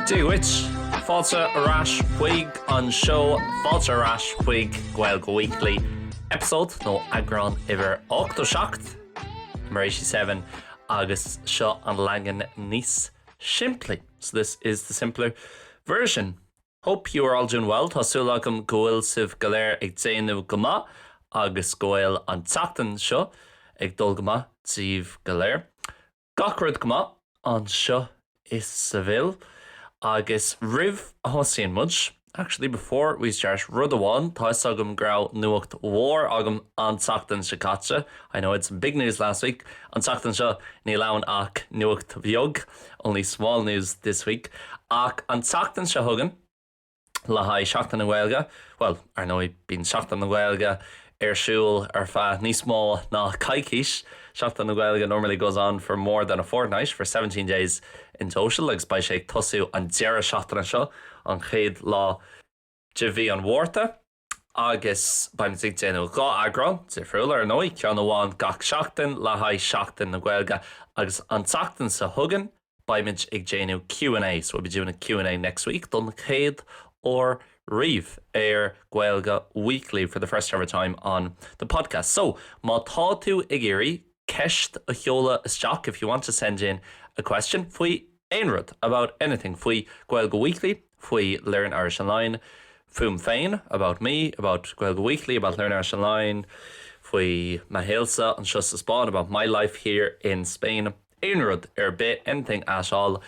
Dígwit, fáilte arás chuig an show fáilte arás chuig Gaeilge Weekly episode nó agrán iver 8 7 agus seo an leangan níos simplí. So this is the simpler version. Hope you are all doing well. Tásúil agam goil sibh galéir ag déanamh gomá agus goil an tatan seo ag dul gomá tíomh galéir. Gachrad gomá an seo is sa bhil agus rih a thosaíonn muid. Actually, before we start rud amháin, tá agam grá nuacht mhór agam an tatan se caite. I know it's big news last week. An tatan seo ní leann ach nuacht bheog. Only small news this week. Ach an tatan se thugan le haid seachtain na Gaeilge. Well, ar nó bíonn seachtain na Gaeilge siúil ar feadh níos mó ná caicís. Seachtain na Gaeilge normally goes on for more than a fortnight, for 17 days in total, agus by sé tosú an dearra seachtainna seo an chéad lá de bhí an mhórta. Agus baim sig déanú gá agrán, difriúil ar nói, ceann amháin gach seachtain le haid seachtain na Gaeilge agus an tachtain sa thugan baimid ag déanú Q&A. So we'll be doing a Q&A next week, don chéad or Reeve Gaeilge Weekly for the first ever time on the podcast. So, má tá tú ag éirí ceist a cheola isteach if you want to send in a question faoi aonrad about anything, faoi Gaeilge Weekly, faoi Learn Irish Online, fuam féin, about me, about Gaeilge Weekly, about Learn Irish Online, faoi Mahéalsa an seo sa Spáin, about my life here in Spain, aonrad bit, anything at all.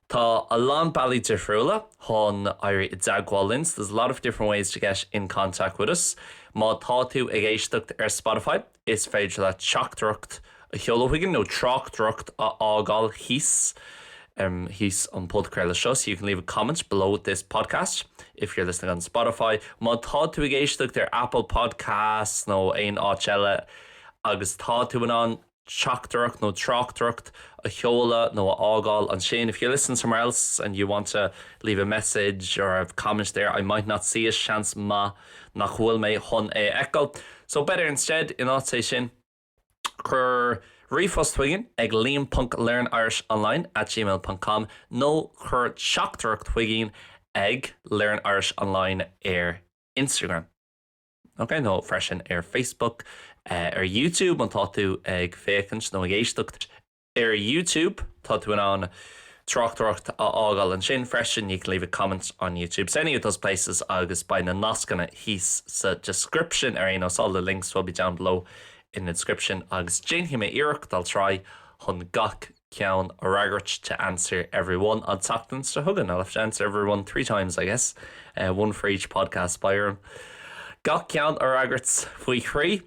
Tá a lán bailí difriúla chun éirí dagháilins. There's a lot of different ways to get in contact with us. Má tá tú ag éisteacht ar Spotify, is féidir le teachtracht a cheolahuigean nó tráchtracht a ágáil hís. Hís an podcréile seo, so you can leave a comment below this podcast if you're listening on Spotify. Má tá tú ag éisteacht ar Apple Podcasts nó aon áiteile agus tá tú an teachtracht nó tráchtracht a cheola nó a ágáil an sin. If you listen somewhere else and you want to leave a message or have comments there, I might not see a chance ma nach bhfuil mé chun echo. So better instead in áit sin chur rifos twigin ag liam.learnirishonline @gmail.com nó chur teachtracht twigin ag learnirishonline ar Instagram. Okay, no freisin ar Facebook, ar YouTube, an tá tú ag fécans nó ag éisteacht ar YouTube, tá tú an tráchtracht a ágáil an sin freisin, you can leave a comment on YouTube. So any of those places agus by na nascanna hís sa description ar ein all the links will be down below in the description. Agus Jane hime iirecht, I'll try hun gach ceann a ragart to answer everyone on tachtan sa hugan. I'll have to answer everyone 3 times, I guess, one for each podcast by gach ceann a ragart faoi chrí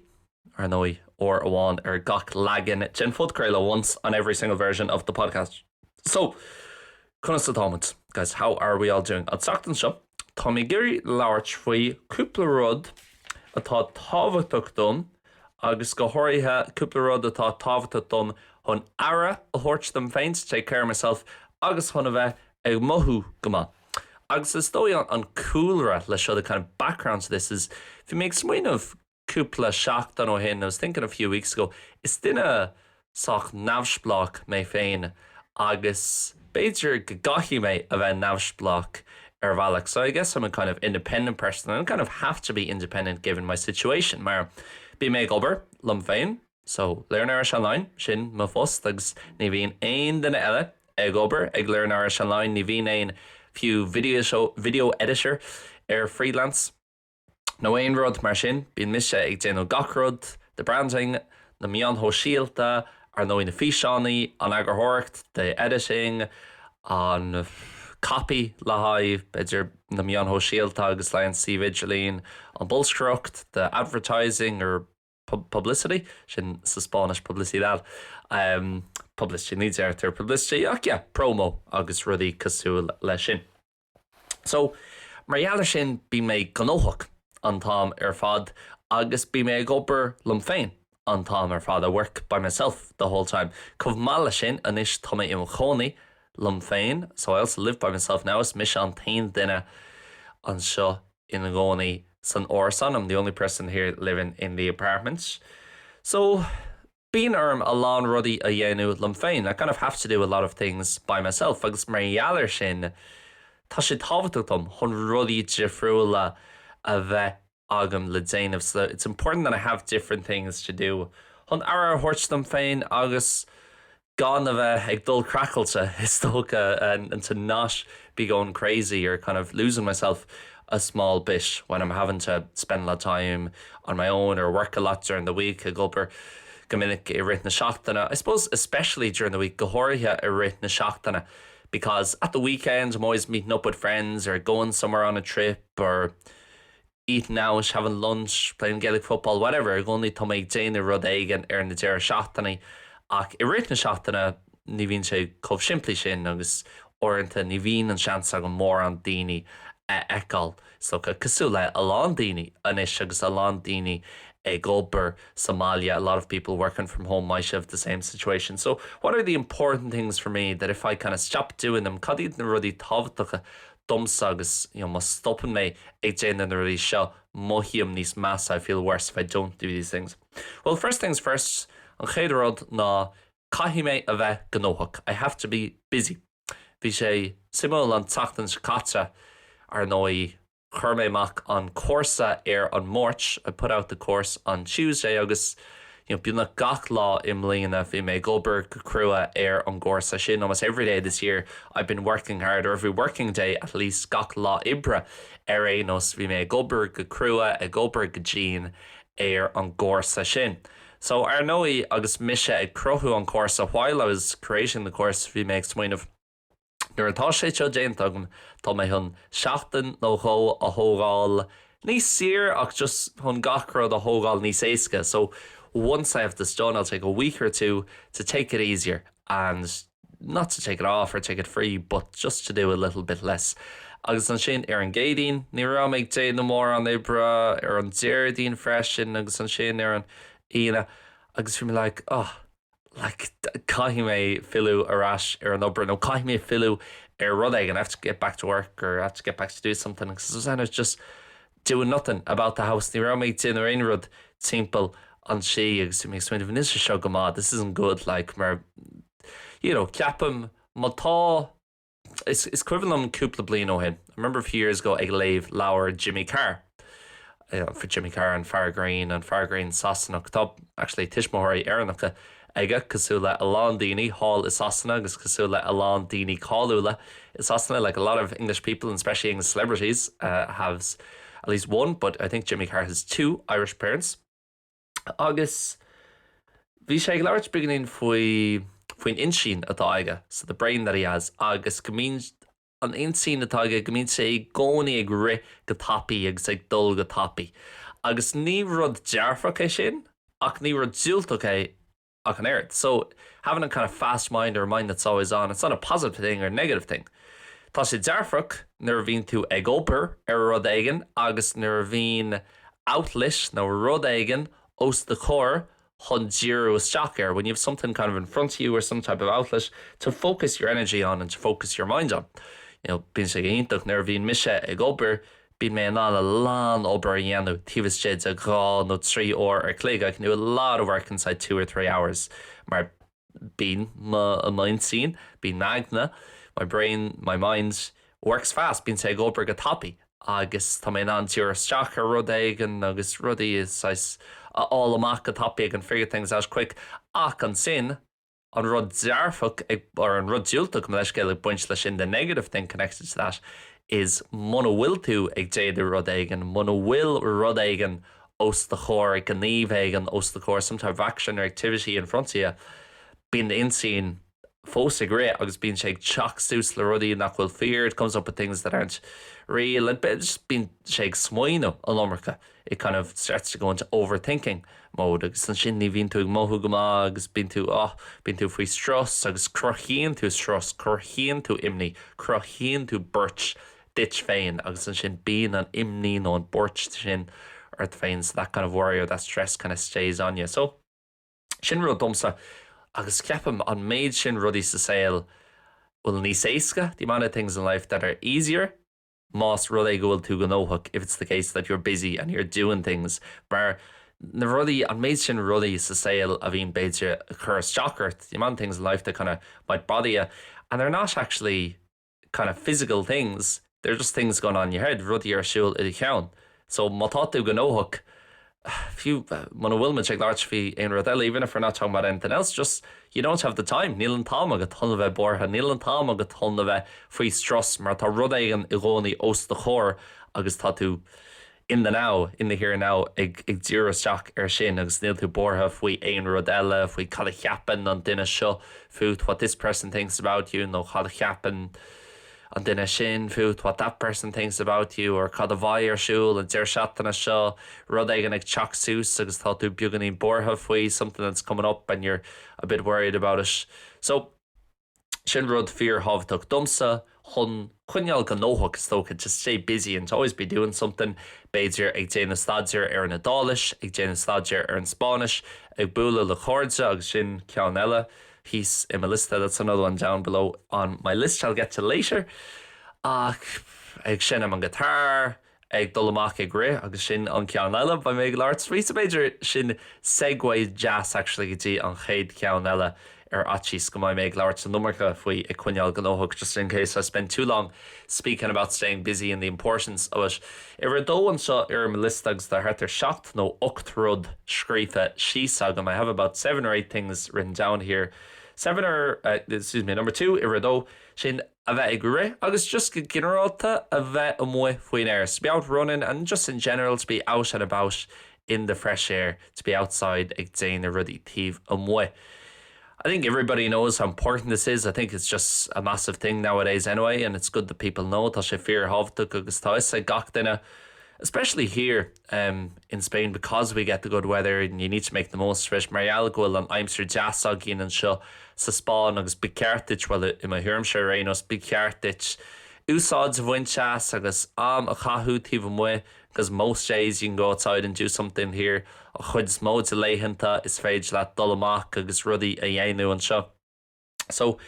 ar nói or amháin ar Gnáthleagan gin fudcréile once on every single version of the podcast. So, Coinnigh Thomas, guys, how are we all doing? An tachtan seo, tá mé géirí labhairt faoi cúpla rud atá tábhachtach dom agus go háirithe cúpla rud atá tábhachtach dom chun ara a thuirt dom féin to take care of myself agus chun a bheith ag mothú gomá. Agus is dói an coolra le seo, the kind of background to this is, if you make smaoin of cúpla seachtain ó hin, I was thinking a few weeks ago, is duine sách navsblach mé féin agus beidir gachi mé a bheith navsblach ar bhealach. So I guess I'm a kind of independent person and I kind of have to be independent given my situation. Mar bí mé obair lum féin, so Learn Irish Online sin má fós agus ní bhíon aon duine eile ag obair ag Learn Irish Online, ní bhíon aon few video editor freelance. No aon rud mar sin, bíonn mise ag déanú gachrod, the branding, na mian thosaitheoirí, ar nó na físeánaí, an agurthireacht, the editing, an copy le haid, beidir na mian thosaitheoirí agus leann vigilín, an bolscrocht, the advertising or publicity, sin sa Spanish publicidad, publicity needs arthur publicity, promo agus rudí cosúil le sin. So, mar sin bí mé Gnóthach an tám ar fad agus bí mé ag obair lum féin an tám ar fad. I work by myself the whole time. Chomhmála sin anis tá mé im chonaí lum féin, so I also live by myself now. Is mis an tain duine an seo in a gcónaí san orsan. I'm the only person here living in the apartments. So, being a lán rudaí a dhéanú lum féin, I kind of have to do a lot of things by myself. Agus mar sin tá sé tábhachtach chun rudaí difriúla a bheith agam le déanamh. So it's important that I have different things to do. Chun ara thuirstam féin agus gan a bheith ag dul crackalta is tócha and to not be going crazy or kind of losing myself a small bit when I'm having to spend a lot of time on my own or work a lot during the week. A gulper gomininic I rith na seachtainna. I suppose especially during the week, gohoirthe I rith na seachtainna, because at the weekends I'm always meeting up with friends or going somewhere on a trip or eating out, having lunch, playing Gaelic football, whatever. Only to make déanamh rud éigean na deir seachtainna. Ach I rith na seachtainna ní bhíonn sé chomh simplí sin agus orintanta ní bhíonn an seans agam mór an daoine eáil. So cosú le a lán daoine anis agus a lán daoine Gulper, Somalia, a lot of people working from home might have the same situation. So what are the important things for me that if I kind of stop doing them, cadíad na rudí tábhachtach dumsa agus, must stopping me ag déanamh na rudí seo mohiam níos meas. I feel worse if I don't do these things. Well, first things first, an chéad rud ná caithfidh mé a bheith gnóthach. I have to be busy. Bhí sé simú an tachtan scata ar nói chur mé amach an córsa an March. I put out the course on Tuesday agus bíonn gach lá im líana bhí mé gobar go crua an górsa sin. Almost every day this year I've been working hard, or every working day at least gach lá ibre nos bhí mé gobar go crua gobar go jean an górsa sin. So ar nói agus mise ag crothú an córsa while I was creating the course bhí mé ag smaoinmh nuair atá sé seo déanta agam tá mé chun seachtain nó chó a thógáil níos sir ach just chun gachrad a thógáil níos éasca. So once I have this done, I'll take a week or two to take it easier and not to take it off or take it free, but just to do a little bit less. Agus an sin an Gaeilge, ní ra méid déanamh mór an ibre an Déirdaoin freisin agus an sin an Ina. Agus bhí mé caithfidh mé fiú arás an obair, nó caithfidh mé fiú rud éige and I have to get back to work or I have to get back to do something. Because I was just doing nothing about the house. Ní ra méid déanamh aon rud timpeall an sé agus mé smaoinmh níos seo go maith. This isn't good, mar ceapam má tá is cuireann cúpla bliain ó hin. I remember a few years ago ag léamh leabhar Jimmy Carr. For Jimmy Carr and Fargreen Sasanach. Tá actually Tishmóirí Éannacha aige cosú le a lán daoine hall is Sasanna agus cosú le a lán daoine cáúla is Sasanna. Like a lot of English people, and especially English celebrities, have at least one, but I think Jimmy Carr has two Irish parents. Agus bhí sé ag labhairt beginning faoin insín atá aige, so the brain that he has, agus gomín an insín atá aige gomín sé gcónaí ag ri go tapaí agus ag dul go tapaí. Agus ní rud dearfach é sin ach ní rud diúltach é ach an airt. So having a kind of fast mind or a mind that's always on, it's not a positive thing or a negative thing. Tá sé dearfach nuair bhíonn tú ag obair rud éigean agus nuair bhíonn outlis nó rud éigean os the chur chun díreú isteach when you have something kind of in front of you or some type of outlet to focus your energy on and to focus your mind on. Bíonn sé iontach nuair bhíonn mise ag obair, bíonn mé an a lán obair dhéanamh tíbhas siad a gá nó 3 hour ar clig. I can do a lot of work inside 2 or 3 hours. Mar bíonn a mind scene, bíonn magna, my brain, my mind works fast. Bíonn sé ag obair go tapaí agus tá mé an tíor isteach ar rud éigean agus rudaí is all amach go tapaí and figure things out quick. Ach an sin an rud dearfach or an rud diúltach me leis céile buint leis sin, the negative thing connected to that is muna bhfuil tú ag déadú rud éigean, muna bhfuil rud éigean os the chóir ag gníomh éigean os the chóir, some type of action or activity in front of you, being the insane fósa gré agus bíonn sé ag teach sús le rudaí nach bhfuil fear. It comes up with things that aren't real and just bíonn sé ag smaoinú an lomracha. It kind of starts to go into overthinking mode agus an sin ní bhíonn tú ag mothú go maith agus bíonn tú faoi stras agus cruthaíonn tú stras, cruthaíonn tú imní, cruthaíonn tú burt ditch féin agus an sin bíonn an imní nó an burt sin ar féin. So that kind of worry or that stress kind of stays on you. So sin rud domsa agus ceapam an méid sin rudí sa saoil bhfuil níos éasca. The amount of things in life that are easier, más rud é go bhfuil tú go gnóthach if it's the case that you're busy and you're doing things. Mar na rudí an méid sin rudí sa saoil a bhíonn beidir a chur isteachart. The amount of things in life that kind of might bother you and they're not actually kind of physical things. They're just things going on in your head. Ruddy ar siúl I ceann. So má tá tú Gnóthach, few mana bhfuil me ag láirt fí ein rodile, even if we're not talking about anything else, just you don't have the time. Níl an tám agad thonna bheith bortha, níl an tám agad thonna bheith faoi stras, mar tá rud éigen I gcónaí os de chóir agus tá tú in the now, in the here and now, ag díra isteach ar sin agus níl tú bortha faoi ein rodile, faoi cad a cheapan an duine seo, faoi what this person thinks about you, nó cad a cheapan an duine sin, faoi what that person thinks about you, or cad a bhaid ar siúl an dír seachtainna seo, rud éigen ag teach sús agus tá tú beaganí bortha faoi something that's coming up and you're a bit worried about it. So sin rud fear hábhachtach domsa, chun Coinnigh Gnóthach is tócha just stay busy and to always be doing something. Beidir ag déanana staidir ar an Adális, ag déanana staidir ar an Spáis, ag búla le chóirde agus sin ceann eile. He's in my list. That's another one down below on my list. I'll get to later. Ag sin am an guitar, ag dul amach ag ré, agus sin an ceann eile ba mé láirt srí beidir sin segue jazz actually gotí an chéad ceann eile ar achis go mé láirt an numarcha faoi ag Coinnigh Gnóthach, just in case I spend too long speaking about staying busy and the importance of it. Ar dó an seo ar my list agus de hartar seacht nó ocht rud scríofa síos agam. I have about 7 or 8 things written down here. Number 2, ar dó sin a bheith ag ré, agus just go generalta a bheith amoi faoin air. To be out running and just in general to be out and about in the fresh air, to be outside ag déanana rudí tíomh amoi. I think everybody knows how important this is. I think it's just a massive thing nowadays anyway, and it's good that people know. Tá sé fear hábhachtach agus tá is gach duine, especially here in Spain, because we get the good weather and you need to make the most of it. Marial gohfuil an aimsir deasag gin an seo sa Spáin agus bicceartich, well I my hearmshire rénos bicceartich úsáid bhainteas agus a chathú tíomh amoi, because most days you can go outside and do something here. A chuid smóid a léitheanta is féidir leat dul amach agus rudí a dhéanú an seo. So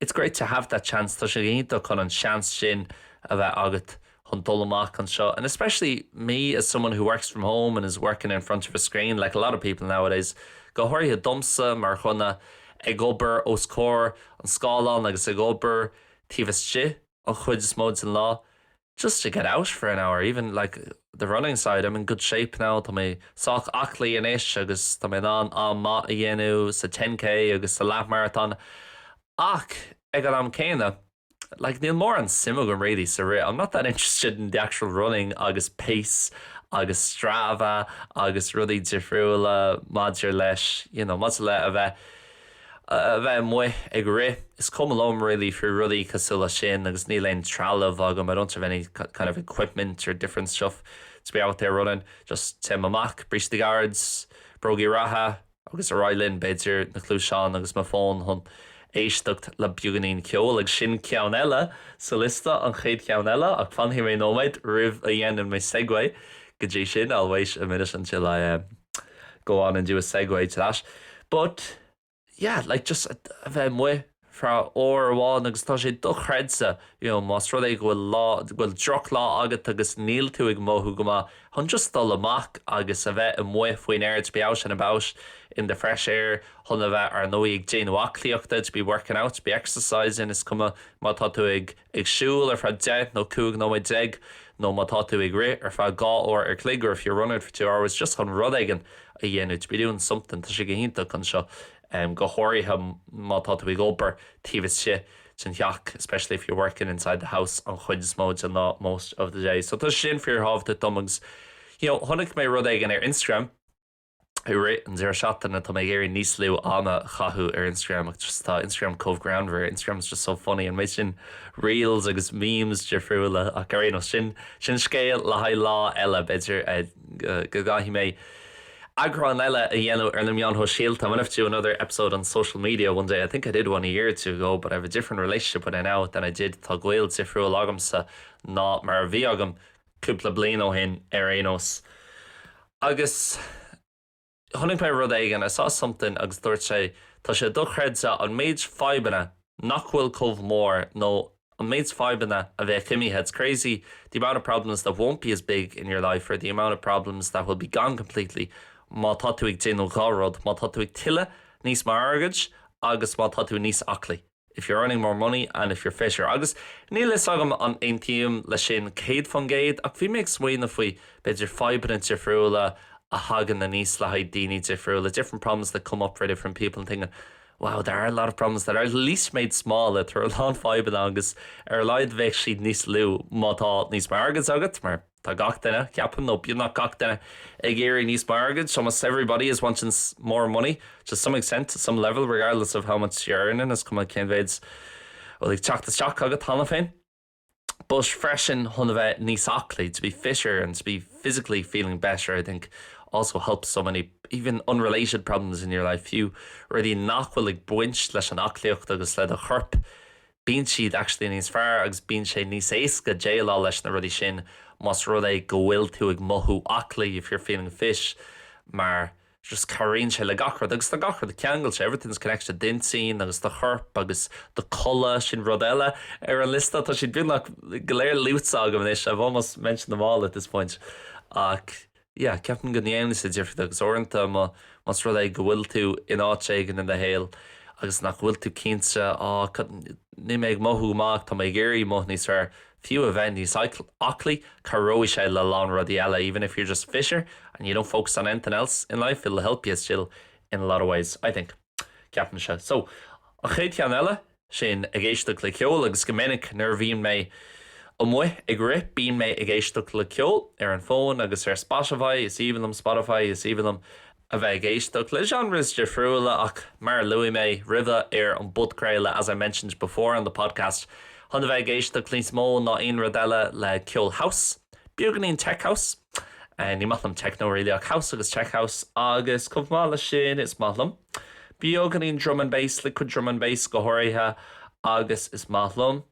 it's great to have that chance. Tá sé gcónta chun an seans sin a bheith agat chun dul amach an seo. And especially me as someone who works from home and is working in front of a screen, like a lot of people nowadays, go háirithe domsa mar chuna ag obair os cór an scáilán agus ag obair tíomhas si an chuid smóid an lá, just to get out for an hour. Even like the running side, I'm in good shape now. Tá mé sách achlaí in ish agus tá mé an mat a dhéanú sa 10k agus sa lap marathon. Ach, ag an am céine, like níl mór an simú really sa ré. I'm not that interested in the actual running agus pace agus Strava agus rudí difriúla maidir leis, mas le a bheith moi ag ré. Is come along really for rudí cosúla sin agus níl aon trealamh agam. I don't have any kind of equipment or different stuff to be out there running. Just tim amach, brís the guards, brogi ratha, agus a roilinn beidir na clúiseán agus ma phone hon éisteacht le beaganín ceol ag sin ceann eile sa lista an chéad ceann eile ach fan hí mé nóid rih a dhéanaan mé segue go dtí sin always a minute until I go on and do a segue to that. But yeah, like just a bheith moi fra ór bháin agus tá sé dochreidsa, más rud é bhfuil droch lá agat agus níl tú ag mothú go má chun just dul amach agus a bheith moi faoin air to be out and about in the fresh air, chun a bheith ar nó ag déanú to be working out, to be exercising is cuma má tá tú ag siúil ar fra 10 nó 2 nó 10 nó má tá tú ag ré ar fra 2 or ar clig, or if you're running for 2 hours, just chun rud éigen a dhéanú to be doing something tá sé go hinnta chun seo. Go háirithe má tá tú ag obair tíomhas si sin theach, especially if you're working inside the house on chuid smóid and not most of the day. So tá sin fear hábhachtach domags. Honnig mé rud éigen ar Instagram ré an zéir seachtainna tá mé géirí níos lú anna chathú ar Instagram, ach just tá Instagram comhground where Instagram is just so funny and mé sin reels agus memes difriúla ach ar sin scéal le haid lá eile beidir go gaithí mé Agran eile a dhéanú ar na meán ho síalta. I'm going to have to do another episode on social media one day. I think I did one a year or two ago, but I have a different relationship with it now than I did tá Gaeilge difriúil agam sa ná mar bhí agam cúpla bliain ó hin ar éanos. Agus honnig mé rud éigen, I saw something agus dúirt sé tá sé dochreidsa an méid faibanna nach bhfuil chomh mór nó an méid faibanna a bheith chimíthe. It's crazy the amount of problems that won't be as big in your life, or the amount of problems that will be gone completely. Má tá tú ag déanú gárod, má tá tú ag tiile níos mar agad agus má tá tú níos aclaí if you're earning more money and if you're fisher. Agus níl is agam an ein tíim le sin céad fan géad ach bhí méid smaoine faoi beidir fibre difriúla a hagan na níos le haid daoine difriúla, different problems that come up for different people and thinking, wow, there are a lot of problems that are at least made smaller through a long fibre agus leid bheith siad níos lú mátá níos margad agat mar tá gach duine ceapan nó bíonn nach gach duine ag éirí níos margad. Almost everybody is wanting more money to some extent, to some level, regardless of how much you're earning. As come cén bhéid well ag teach agat tána féin. But freshen hunna bheith níos aclaí, to be fisher and to be physically feeling better, I think also helps so many even unrelated problems in your life. You already nachhfuil ag buint leis an aclaíocht agus le a churp. Bíonn siad actually níos fearr agus bíonn sé níos éasca déalá leis na rudí sin mas rud é go bhfuil tú ag mothú aclaí if you're feeling fish, mar just carríonn sé le gachrad agus the gachrad the ceangail sé, everything's connected to dintín agus the churp agus the colla sin rud eile a lista tá siad bíonn nach go léir lútsa agam is. I've almost mentioned them all at this point. Yeah, ceapan go níana sé difriúil agus orintanta mas rud é go bhfuil tú in áitségan in the héal agus nach bhfuil tú cinnte ní méid mothú amach tá méid géirí moth níos fearr few event níos aclaí carróí sé le lán rudí eile. Even if you're just fisher and you don't focus on anything else in life, it'll help you still in a lot of ways, I think. Ceapan sé. So, a chéad ceann eile sin ag éisteacht le ceol agus go minic nuair bhíonn mé muoi ag rith bíonn mé ag éisteacht le ceol ar an phone agus ar Spotify, is even a bheith ag éisteacht le genres difriúla ach mar luí mé ribh ar an budcréile, as I mentioned before on the podcast. Hunna bheith ag éisteacht níos mó ná aon rud eile le ceol house, beaganín tech house, ní maithlam techno really ach house agus tech house agus chumhpháirtíocht sin is maithlam. Beaganín drum and bass, liquid drum and bass go háirithe agus is maithlam.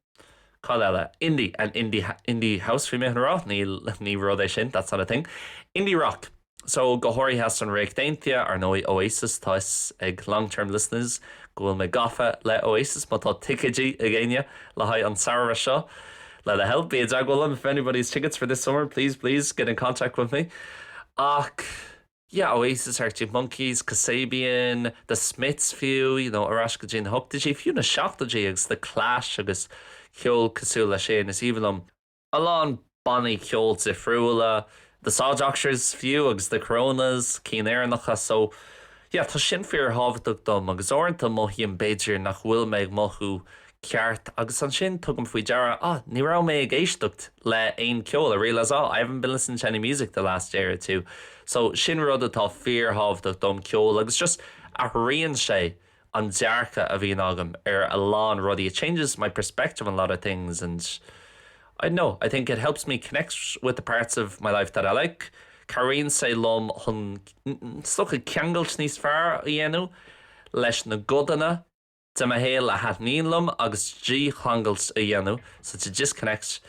Call eile indie and indie house fi mé rá ní rud é sin, that's not a thing. Indie rock. So go háirithe an réic Déanta ar nó Oasis táis ag long-term listeners gohfuil me gafa le Oasis má tá ticketí a ggéine le haid an Sarah seo le help be agwalum. If anybody's tickets for this summer, please get in contact with me. Ach yeah, Oasis, Arctic Monkeys, Kasabian, the Smiths few, you know, Arashka Jane Hook did you few na Shafta Jigs, the Clash agus Kjol Kasula Shane is even along Bonnie Kjol Zifrula, the Sawjockers few agus the Coronas, Keen Airnacha. So yeah, tá sin fear hábhaach dom agus orintanta mothí an Beidir nach bhfuil méid mothú ceart agus an sin tugam faoi deara ní rá mé ag éisteacht le aon ceol. I realise I haven't been listening to any music the last year or two. So sin rud atá fear hábhaach dom ceol agus just a rion sé an dearcha a bhíon agam ar a lán rudí. It changes my perspective on a lot of things and I know, I think it helps me connect with the parts of my life that I like. Caríonn sé lom chun stocha ceangailt níos fearr a dhéanú leis na godanna de ma héal a hatníon lom agus dí cheangailt a dhéanú, so to disconnect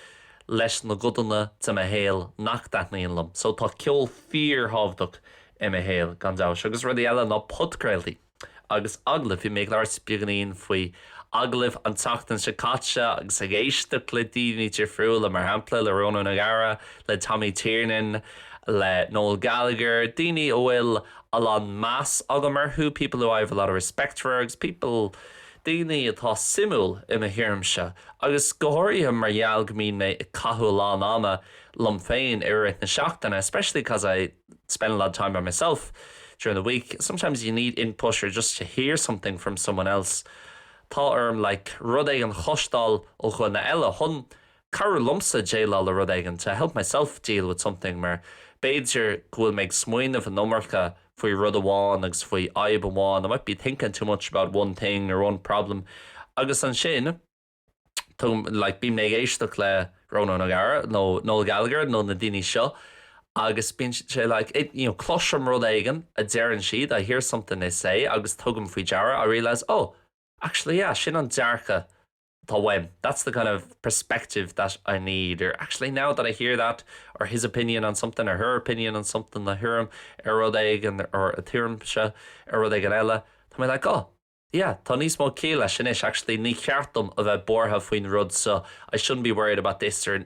leis na godanna de ma héal nach datníon lom. So tá ceol fear hábhaach I ma héal gan dáis agus rudí eile ná podcréiltaí agus aglah bhí méid leir spiaganín faoi aglah an tachtain se caite agus ag éisteacht le daoine difriúla mar hampla le Rónán na Gara, le Tommy Tiernan, le Noel Gallagher, daoine bhfuil alán mass agamar who people who I have a lot of respect for agus people daoine atá simúil I ma hirirmse agus go háirithe mar gheall go mín mé I cathú lán ama lom féin ar na seachtainna, especially because I spend a lot of time by myself during the week. Sometimes you need input or just to hear something from someone else. Tá like rud é an chostal ó chun na eile chun carú lumsa déile le rud éigen to help myself deal with something mar beidir gohfuil méid smuoin of a nómarcha faoi rud amháin agus faoi aib amháin. I might be thinking too much about one thing or one problem agus an sin like bí méid éisteacht le Rónán na Gara nó Noel Gallagher nó na daoine seo agus bíonn sé like cloisiom rud éigen a dearann siad. I hear something they say agus tugam faoi deara I realise actually yeah, sin an dearcha tá weim. That's the kind of perspective that I need. Or actually now that I hear that or his opinion on something or her opinion on something I hear him ar rud éigen or a tírim se ar rud éigen eile tá mé like yeah, tá níos mó céile sin is actually ní ceartm a bheith bortha faoin rud so I shouldn't be worried about this or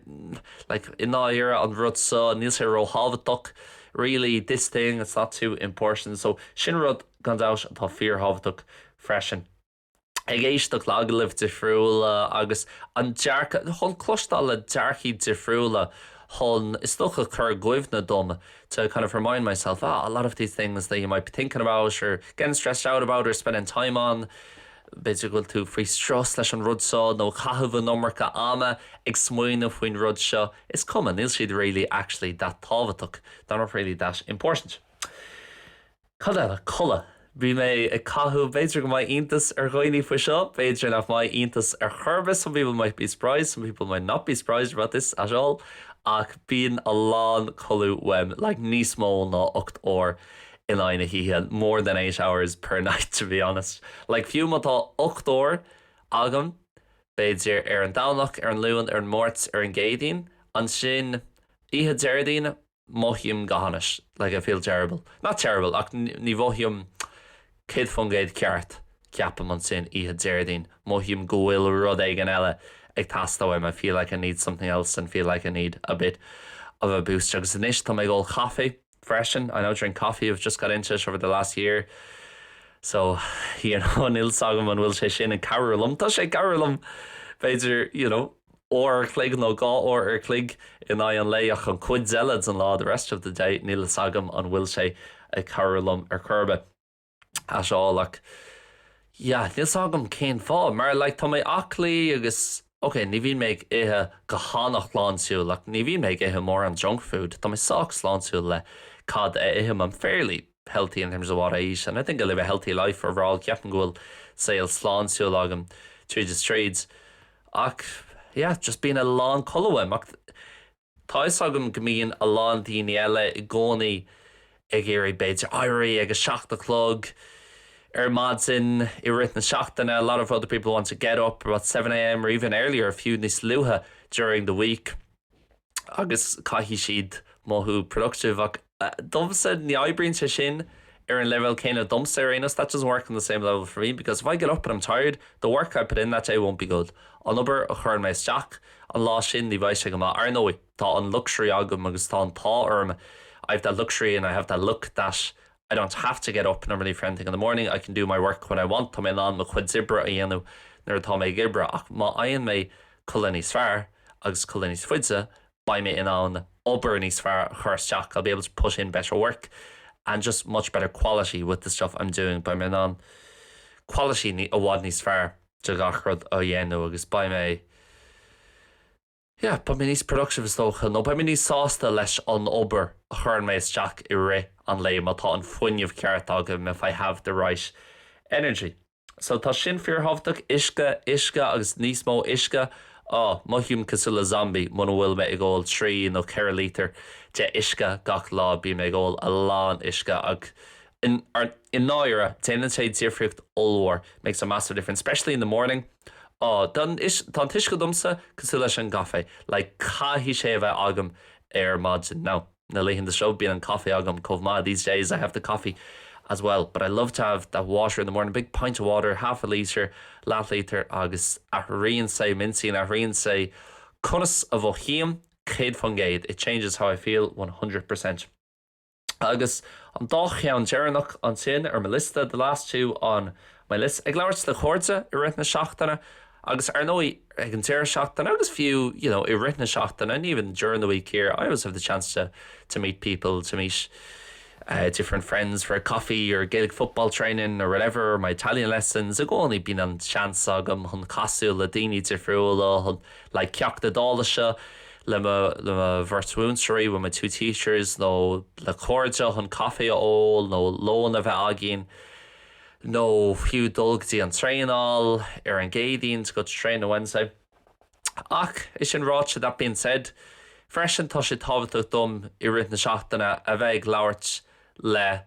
like in that era on rud so níos sé ro hábhaach really this thing it's not too important. So sin rud gan dáis tá fear hábhaach freisin. ag éisteacht leagadh difriúla agus an dearcha chun clostal le dearchaí difriúla chun is stocha chur goibhna dom to kind of remind myself a lot of these things that you might be thinking about or getting stressed out about or spending time on beidir goil tú faoi stras leis an rud seo nó chathmh nómarcha ama ag smuoine faoin rud seo is cuman níl siad really actually that tábhaach they're not really that important. Cad colla bhí mé ag cathú beidir go maiid iontas ar ghoinní faoi seo beidir nach maiid iontas ar churbh. Some people might be surprised, some people might not be surprised about this at all. Ach bíon a lán colú wem like níos mó ná 8 uair in aine híhe, more than 8 hours per night to be honest. Like fiú mátá 8 uair agam beidir ar an Gnóthach, ar an luan, ar an mórt, ar an Gaeilge an sin ihe deirdíine mohium gahanis. Like I feel terrible. Not terrible, ach ní bhohium cid fan géad ceart ceapam an sin ihe deirdíine mohium gohfuil rud ag an eile ag tastáim. I feel like I need something else and feel like I need a bit of a boost. Agus inis tá mé ggóil coffee freshen. I know drink coffee. I've just got into it over the last year. So, you know, nil sagam an will sé sin an cabhrú tá sé cabhrú beidir, you know, or clig nó gá or clig in an léach an chuid zealads an lá the rest of the day nil sagam an will sé a cabhrú ar curbe. As all like yeah, nil sagam cén fá mar like tá mé aclaí agus okay, ní bhíon méid ithe go hánach lánsú, like ní bhíon méid ithe mór an junk food. Tá mé socks lánsú le cad ithe I'm fairly healthy in terms of what I eat, and I think I live a healthy life overall. Ceapan gohfuil saoil slánsú agam through the streets. Ach, yeah, just being a lán colúim. Tá agam gomíon a lán daoine eile I gcónaí ag éirí beidir éirí agus 7 Madsin, I written Ceisteanna. A lot of other people want to get up about 7 a.m. or even earlier, a few níos luha during the week. Agus caithfí siad mothú productive. Domsa ní oibríonn sé sin ar an level céine domsa arénas. That doesn't work on the same level for me because if I get up and I'm tired, the work I put in that day won't be good. An obair a chur mé isteach an lá sin ní bhaid sé go má arnói. Tá an luxury agam agus tá an tá orm. I have that luxury and I have that look that I don't have to get up normally for anything in the morning. I can do my work when I want. Tá mé lán mo chuid zibra a dhéanú nuair tá mé gibra ach má aon mé colla níos fearr agus colla níos fuidse by me in an obair níos fearr chuirteach. I'll be able to push in better work and just much better quality with the stuff I'm doing by me an quality a bhád níos fearr de gach rud a dhéanú agus by me yeah, ba mé níos productive istócha nó ba mé níos sásta leis an obair a chuir mé isteach I ré an lé má tá an fuinneamh ceart agam if I have the right energy. So tá sin fearhabhtach isca agus níos mó isca mohium cosúla zombie muna bhfuil me I ggóil 3 nó 4 lítar de isca gach lá bí me ggóil a lán isca ag in náire téanann sé díofriocht olmhór makes a massive difference, especially in the morning. Tá tuisce domsa cosúla leis an gafe like caithfí sé bheith agam ar Madsin. Now na leighinn the show being an coffee agam chomhpháirtíocht. These days I have the coffee as well, but I love to have that water in the morning, big pint of water, half a litre, leat litre agus athraíonn sé mincy and athraíonn sé conas a bhóchéim céad fan géad. It changes how I feel 100%. Agus an dá cheann dearnach an sin ar my lista, the last two on my list. Ag labhairt le chóirde I written Ceisteanna agus ar nói ag an tíir Ceisteanna agus few, you know, I written Ceisteanna, and even during the week here I always have the chance to meet people, to meet different friends for a coffee or Gaelic football training or whatever, or my Italian lessons. Ag only been an chance agam chun casú le daoine difriúla chun like ceacht a dálaise le ma virtuúnsaí with my 2 teachers nó le cóirde chun coffee ó nó lón a bheith agin nó fiú dulgtaí an tréinál ar an Gaeilge to go to train on Wednesday. Ach, is sin ráite. That being said, freisin tá sé tábhachtach dom I written Ceisteanna a bheith ag labhairt le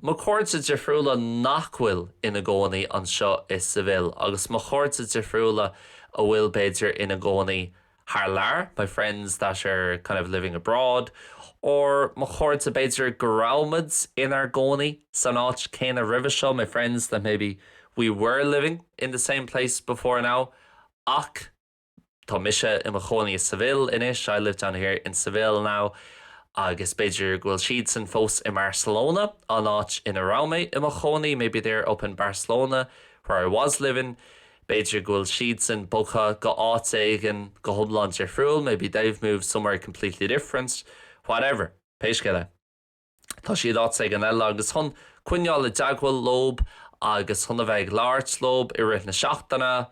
má cóirde difriúla nachhfuil ina gcónaí an seo is sa bhfuil agus má cóirde difriúla a bhfuil beidir ina gcónaí thar lear, my friends that are kind of living abroad, or má cóirde beidir gorámid in our gcónaí san áit céine roimhe seo, my friends that maybe we were living in the same place before now ach tá mise I mo gcónaí is Seville inis. I live down here in Seville now. Agus beidir gohfuil siad san fós in Barcelona an áit in around me I mo gcónaí. Maybe they're up in Barcelona where I was living. Beidir gohfuil siad san bocha go áit éigean go thomláin difriúil, maybe they've moved somewhere completely different, whatever. Péisceile. Tá siad áit éigean eile agus chun Coinnigh le deaghfuil lob agus chun a bheith láirt lob I rith na seachtainna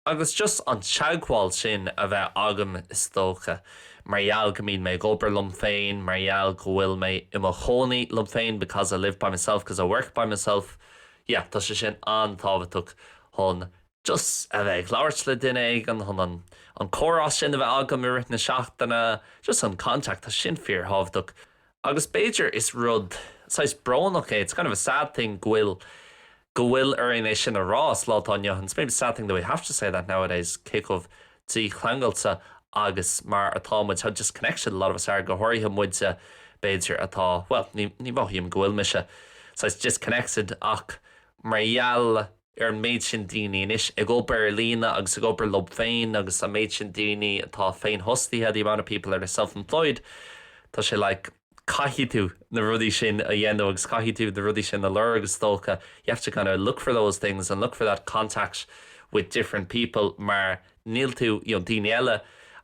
agus just an teagháil sin a bheith agam is tócha. Margheall go mín mé gobar lum féin, margheall go bhfuil mé I mo chónaí lum féin because I live by myself, because I work by myself. Yeah, tá sé sin an tábhachtach chun just a bheith láirt le duine éigean chun an chorás sin a bheith agam I rith na seachtainna, just an contact tá sin fear tábhachtach. Agus Beidir is rud, sais bránach it's kind of a sad thing go bhfuil ar in sin a rás látáine, and it's maybe a sad thing that we have to say that nowadays, kick of tí chlangalta agus mar atá muid had just connected a lot of us are go háirthe muide Beidir atá, well, ní bhíam go bhfuil mise, so it's just connected ach margheall ar méid sin daoine inis I go Berlína agus I go ber lob féin agus a méid sin daoine atá féin hostaithe the amount of people that are self-employed, tá sé like caithí tú na rudí sin a dhéanamh agus caithí tú the rudí sin a lur agus tócha. You have to kind of look for those things and look for that contact with different people, mar níl tú daoine eile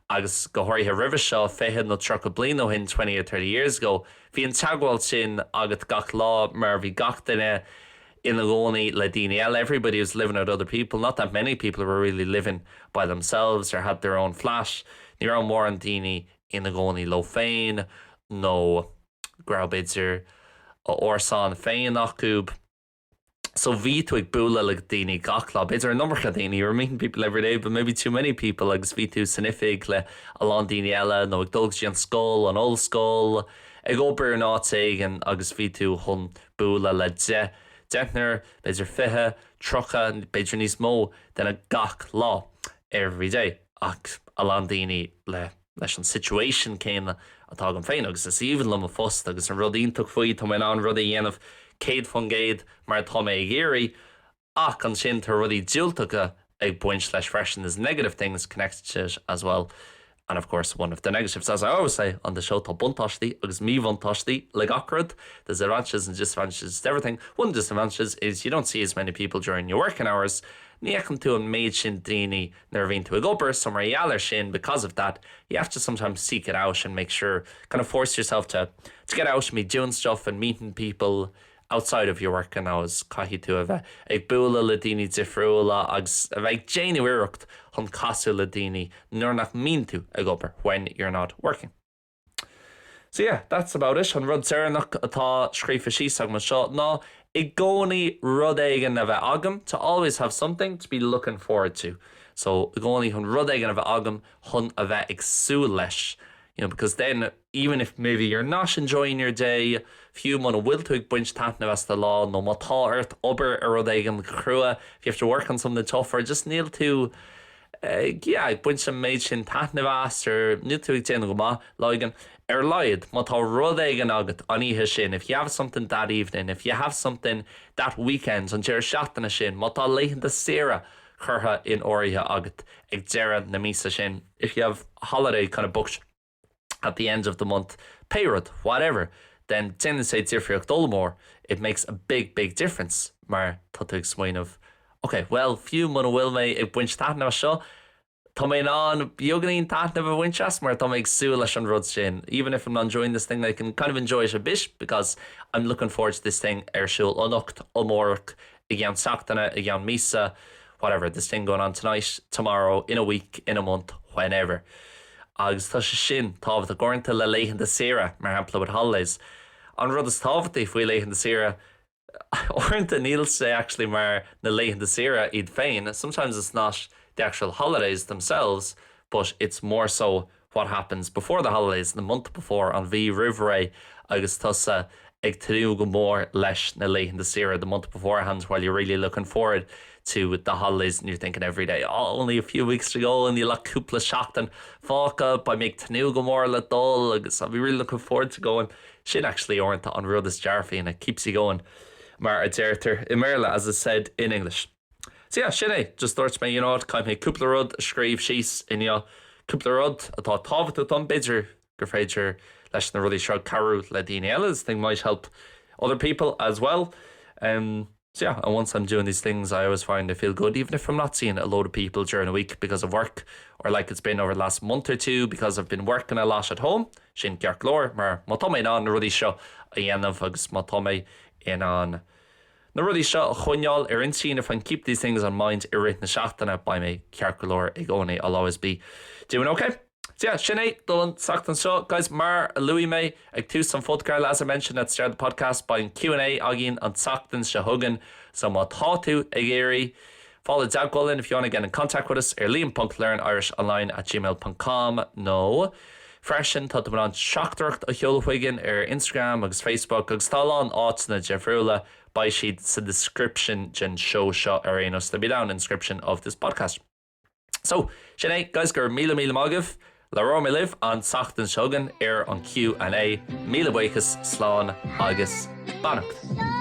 agus go háirthe ribh seo féithe nó tro bliain ó hin 20 or 30 years ago. Bhí an teagháil sin agat gach lá mar bhí gach duine ina gcónaí le daoine eile. Everybody was living with other people. Not that many people were really living by themselves or had their own flat. Ní raibh mór an daoine ina gcónaí lo féin nó grab Beidir orsan féin acu. So bhí tú ag búla le daoine gach lá. Beidir a number of daoine, you're meeting people every day, but maybe too many people agus bhí tú sanifig le alán daoine eile nó ag dulgtí an scóil, an old scóil, ag obair an áit éigean agus bhí tú chun búla le deithnar, Beidir fiche, trocha, Beidir níos mó den a gach lá every day. Ach alán daoine leis an situation céine atá an féin agus is even lum a fust agus an rudíntaach faoi tá mé an rudí dhéanamh céad fan géad mar tá mé ag éirí ach an sin tar rudí diúltacha ag buint leis freisin is negative things connected to it as well. And of course, one of the negatives, as I always say on the show, tá buntáistí agus míbhuntáistí le gacrad. There's advantages and disadvantages to everything. One disadvantage is you don't see as many people during your working hours. Ní echan tú an méid sin daoine nar bhíonn tú ag obair, so mar dheallar sin because of that, you have to sometimes seek it out and make sure, kind of force yourself to get out and be doing stuff and meeting people outside of your working hours. Caithí tú a bheith ag búla le daoine difriúla agus a bheith déanamh chun casú le daoine nuair nach mín tú ag obair when you're not working. So yeah, that's about it. An rud saoirnach atá scríofa síos agam seo ná I gcónaí rud éigean a bheith agam, to always have something to be looking forward to. So I gcónaí chun rud éigean a bheith agam chun a bheith ag súil leis. Because then, even if maybe you're not enjoying your day, few man will to bunch tatna vesta law, no mata earth, ober erodegam crua, if you have to work on something tougher, just kneel to bunch of made shin tatna vast or kneel to goma, logan, lied, mata rodegan agat, aniha shin. If you have something that evening, if you have something that weekend, on jer shatana shin, mata leihin the sera. Churha in Oriha agat, exera namisa shin. If you have holiday kind of booked at the end of the month, payrod, whatever, then ten say different dolmore, it makes a big difference. Maar tot explain of okay, well, few mon will me if winch that na show. Tommy on bioganin that never winchas, maar to make sulish and rods shin. Even if I'm not enjoying this thing, I can kind of enjoy it a bit because I'm looking forward to this thing. Shul unocht, umork, again Ceisteanna, again Misa, whatever, this thing going on tonight, tomorrow, in a week, in a month, whenever. Agus tá sé sin tábhat a gcóirnta le léithin de sira mar hampla with holidays. An rud is tábhataí faoi léithin de sira orintha níl sé actually mar na léithin de sira iad féin. Sometimes it's not the actual holidays themselves, but it's more so what happens before the holidays, the month before, an bhí riveré agus tusa ag trú go mór leis na léithin de sira the month beforehand while you're really looking forward to the holidays and you're thinking every day, oh, only a few weeks to go and you look cúpla seacht and fuck up, I make tnú go mór le dul agus I'll be really looking forward to going. Sin actually aren't on road this jarfy and it keeps you going. Mar a déirtar mBéarla, as I said in English. So yeah, sin just thought me, kind of cúpla rud a scríb síos in cúpla rud atá tábhat don beidir gur féidir leis na rudí seo cabhrú le daoine eile. This thing might help other people as well. So yeah, and once I'm doing these things, I always find I feel good, even if I'm not seeing a load of people during a week because of work, or like it's been over the last month or two because I've been working a lot at home. Sin ceart lór, mar má tomé ná na rudí seo a dhéanamh agus má tomé in an na rudí seo a chuineáil ar intín. If I can keep these things on mind i rith na seachtainna by me ceart lór ag ónaí, I'll always be doing okay. So yeah, Sinead, Dolan, Sachtán seo, guys, mar Louis May, ag tú some photograph, as I mentioned at the start of the podcast, by Q&A agin on Sachtán se hugan, so má tá tú ag éirí. Follow Dagwallin if you want to get in contact with us, liam.learnirishonline@gmail.com. No. Freshen, tá tú an seachtarcht a cheolhuigan Instagram agus Facebook agus tála an áitna Jeffrúla by sheet sa description gen show shot arenas to be down in description of this podcast. So, Sinead, guys, gur míle mágah. Le rá mé live an Sachtán seogan an Q&A. Míle buchas slán agus bannacht.